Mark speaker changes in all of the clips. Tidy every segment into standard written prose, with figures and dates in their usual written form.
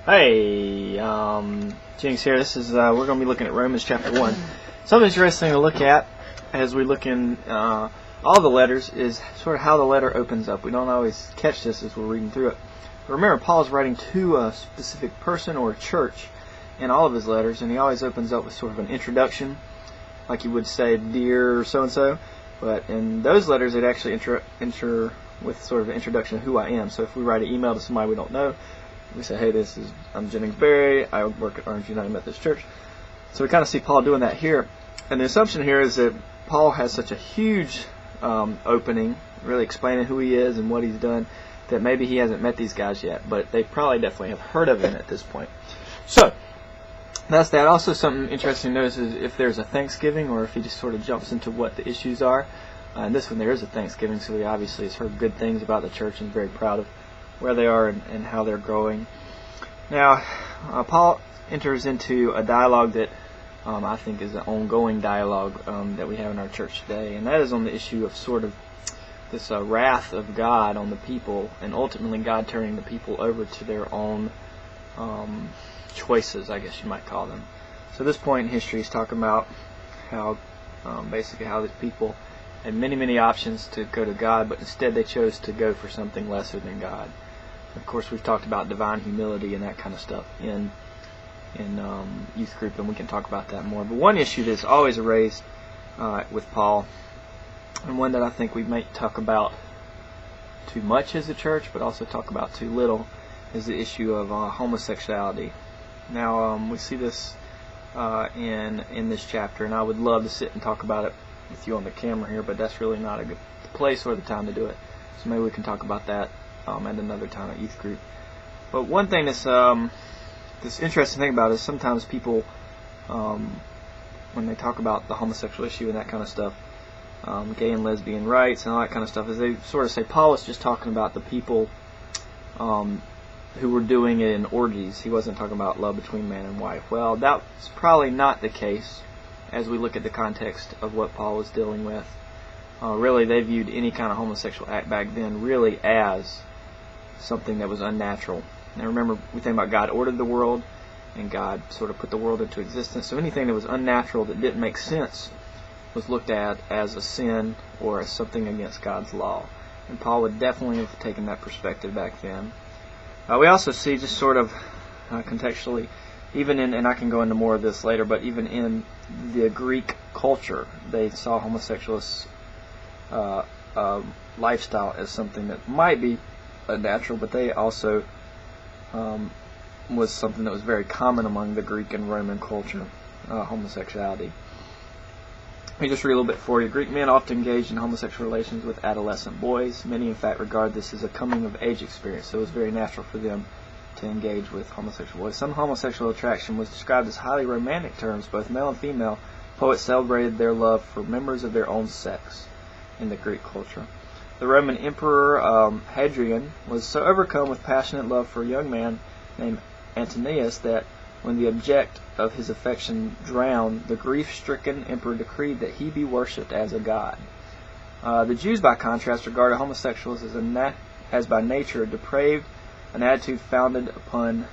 Speaker 1: Hey, Jinx here. This is we're going to be looking at Romans chapter 1. Something interesting to look at as we look in all the letters is sort of how the letter opens up. We don't always catch this as we're reading through it. But remember, Paul is writing to a specific person or a church in all of his letters, and he always opens up with sort of an introduction, like you would say, "Dear so-and-so." But in those letters, it actually enter with sort of an introduction of who I am. So if we write an email to somebody we don't know, we say, "Hey, I'm Jennings Berry. I work at Orange United Methodist Church." So we kind of see Paul doing that here. And the assumption here is that Paul has such a huge opening, really explaining who he is and what he's done, that maybe he hasn't met these guys yet. But they probably definitely have heard of him at this point. So that's that. Also, something interesting to notice is if there's a Thanksgiving or if he just sort of jumps into what the issues are. And this one, there is a Thanksgiving, so he obviously has heard good things about the church and is very proud of where they are and how they're growing. Now, Paul enters into a dialogue that I think is an ongoing dialogue that we have in our church today, and that is on the issue of sort of this wrath of God on the people, and ultimately God turning the people over to their own choices, I guess you might call them. So at this point in history, he's talking about how basically how these people had many options to go to God, but instead they chose to go for something lesser than God. Of course, we've talked about divine humility and that kind of stuff in youth group, and we can talk about that more. But one issue that's always raised with Paul, and one that I think we may talk about too much as a church, but also talk about too little, is the issue of homosexuality. Now, we see this in this chapter, and I would love to sit and talk about it with you on the camera here, but that's really not a good place or the time to do it. So maybe we can talk about that at another time at youth group. But one thing that's this interesting thing about it is sometimes people, when they talk about the homosexual issue and that kind of stuff, gay and lesbian rights and all that kind of stuff, is they sort of say Paul was just talking about the people who were doing it in orgies. He wasn't talking about love between man and wife. Well, that's probably not the case as we look at the context of what Paul was dealing with. Really, they viewed any kind of homosexual act back then really as something that was unnatural. Now remember, we think about God ordered the world, and God sort of put the world into existence. So anything that was unnatural, that didn't make sense, was looked at as a sin or as something against God's law. And Paul would definitely have taken that perspective back then. We also see, just sort of contextually, even in, and I can go into more of this later, but even in the Greek culture, they saw homosexuals lifestyle as something that might be unnatural, but they also was something that was very common among the Greek and Roman culture, homosexuality. Let me just read a little bit for you. Greek men often engaged in homosexual relations with adolescent boys. Many, in fact, regard this as a coming-of-age experience, so it was very natural for them to engage with homosexual boys. Some homosexual attraction was described as highly romantic terms. Both male and female poets celebrated their love for members of their own sex in the Greek culture. The Roman Emperor Hadrian was so overcome with passionate love for a young man named Antonius that when the object of his affection drowned, the grief-stricken emperor decreed that he be worshipped as a god. The Jews, by contrast, regarded homosexuals as by nature depraved, an attitude founded upon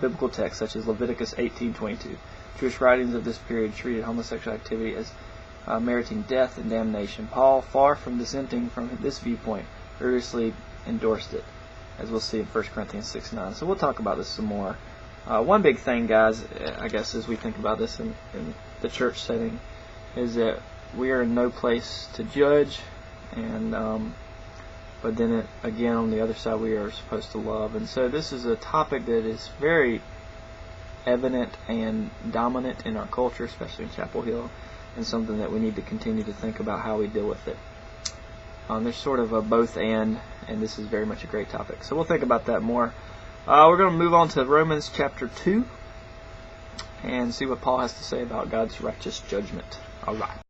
Speaker 1: biblical texts such as Leviticus 18:22. Jewish writings of this period treated homosexual activity as meriting death and damnation. Paul, far from dissenting from this viewpoint, vigorously endorsed it, as we'll see in 1 Corinthians 6:9. So we'll talk about this some more. One big thing, guys, I guess, as we think about this in the church setting, is that we are in no place to judge, and but then again, on the other side, we are supposed to love. And so this is a topic that is very evident and dominant in our culture, especially in Chapel Hill, and something that we need to continue to think about how we deal with it. There's sort of a both and this is very much a great topic. So we'll think about that more. We're going to move on to Romans chapter 2 and see what Paul has to say about God's righteous judgment. All right.